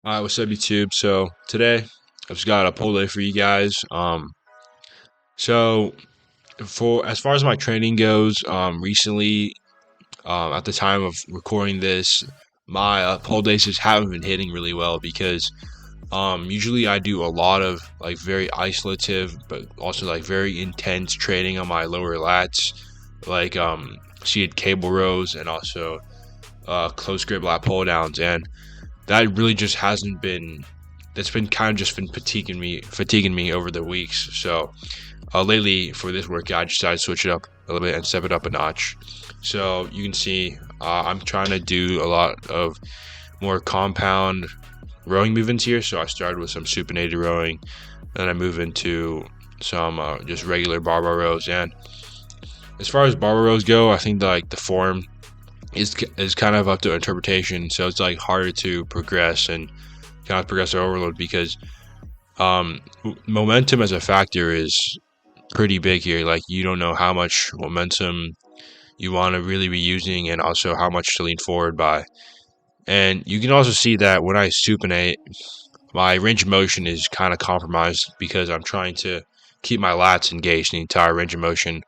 Alright, what's up YouTube? So today I've just got a poll day for you guys. So for as far as my training goes, recently, at the time of recording this, my poll days just haven't been hitting really well because usually I do a lot of like very isolative but also like very intense training on my lower lats, like seated cable rows and also close grip lat pull downs, and that really just hasn't been that's been kind of just been fatiguing me over the weeks. So lately for this workout I decided to switch it up a little bit and step it up a notch. So you can see I'm trying to do a lot of more compound rowing movements here. So I started with some supinated rowing, then I move into some just regular barbell rows. And as far as barbell rows go, I think like the form is kind of up to interpretation. So it's like harder to progress and kind of progressive overload because momentum as a factor is pretty big here. Like you don't know how much momentum you want to really be using and also how much to lean forward by. And you can also see that when I supinate, my range of motion is kind of compromised because I'm trying to keep my lats engaged in the entire range of motion.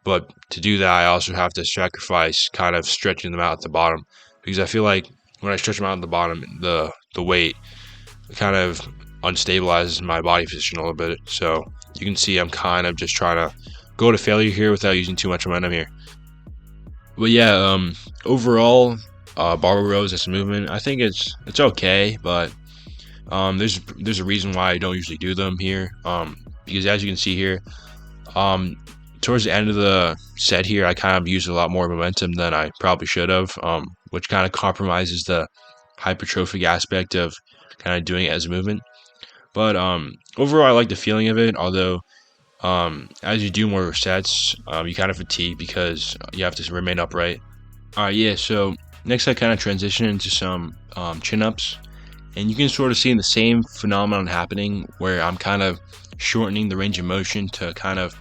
But to do that, I also have to sacrifice kind of stretching them out at the bottom because I feel like when I stretch them out at the bottom, the weight kind of unstabilizes my body position a little bit. So you can see I'm kind of just trying to go to failure here without using too much momentum here. But yeah, overall, barbell rows as a movement, I think it's okay, but there's a reason why I don't usually do them here. Because as you can see here, um, towards the end of the set here, I kind of used a lot more momentum than I probably should have, which kind of compromises the hypertrophic aspect of kind of doing it as a movement. But overall, I like the feeling of it. Although, as you do more sets, you kind of fatigue because you have to remain upright. All right, yeah. So next, I kind of transition into some chin ups, and you can sort of see the same phenomenon happening where I'm kind of shortening the range of motion to kind of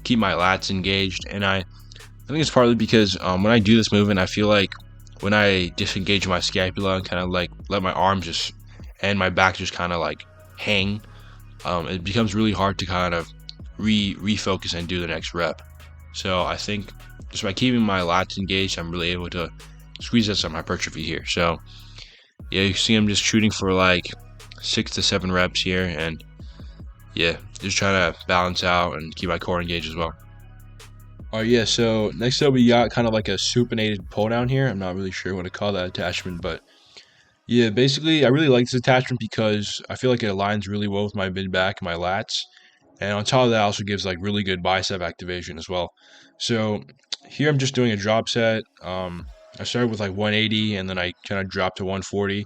keep my lats engaged. And I think it's partly because when I do this movement, I feel like when I disengage my scapula and kind of like let my arms just and my back just kind of like hang, it becomes really hard to kind of refocus and do the next rep. So I think just by keeping my lats engaged, I'm really able to squeeze out some hypertrophy here. So yeah, you see I'm just shooting for like 6 to 7 reps here, and yeah, just trying to balance out and keep my core engaged as well. Alright, yeah, so next up we got kind of like a supinated pull down here. I'm not really sure what to call that attachment, but yeah, basically I really like this attachment because I feel like it aligns really well with my mid back and my lats. And on top of that, also gives like really good bicep activation as well. So here I'm just doing a drop set. I started with like 180 and then I kind of dropped to 140.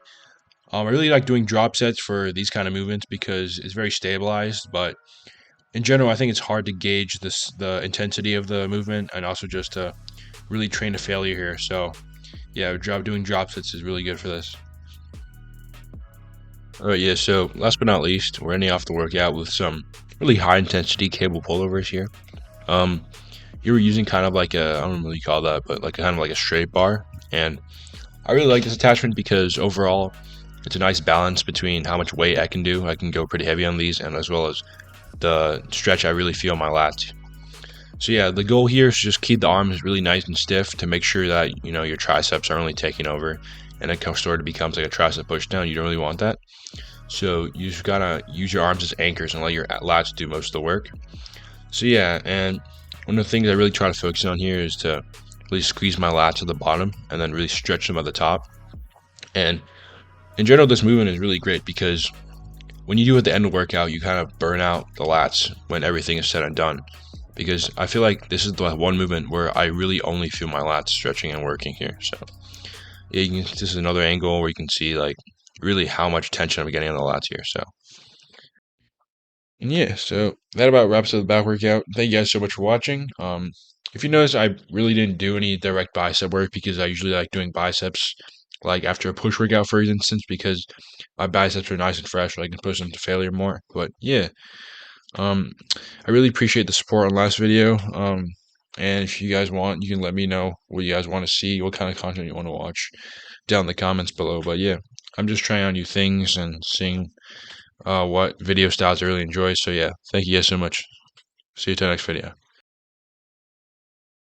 I really like doing drop sets for these kind of movements because it's very stabilized. But in general, I think it's hard to gauge the intensity of the movement and also just to really train to failure here. So yeah, doing drop sets is really good for this. All right, yeah. So last but not least, we're ending off the workout with some really high intensity cable pullovers here. Um, you were using kind of like I don't really call that, but like kind of like a straight bar. And I really like this attachment because overall, it's a nice balance between how much weight I can do. I can go pretty heavy on these, and as well as the stretch I really feel in my lats. So yeah, the goal here is to just keep the arms really nice and stiff to make sure that your triceps are only taking over, and it sort of becomes like a tricep push down. You don't really want that. So you just gotta use your arms as anchors and let your lats do most of the work. So yeah, and one of the things I really try to focus on here is to really squeeze my lats at the bottom and then really stretch them at the top. And in general, this movement is really great because when you do it at the end of the workout, you kind of burn out the lats when everything is said and done. Because I feel like this is the one movement where I really only feel my lats stretching and working here. So yeah, this is another angle where you can see like really how much tension I'm getting on the lats here. So and yeah, so that about wraps up the back workout. Thank you guys so much for watching. If you notice, I really didn't do any direct bicep work because I usually like doing biceps like after a push workout, for instance, because my biceps are nice and fresh, so I can push them to failure more. But yeah, um, I really appreciate the support on last video. And if you guys want, you can let me know what you guys want to see, what kind of content you want to watch down in the comments below. But yeah, I'm just trying out new things and seeing what video styles I really enjoy. So yeah, thank you guys so much. See you till next video.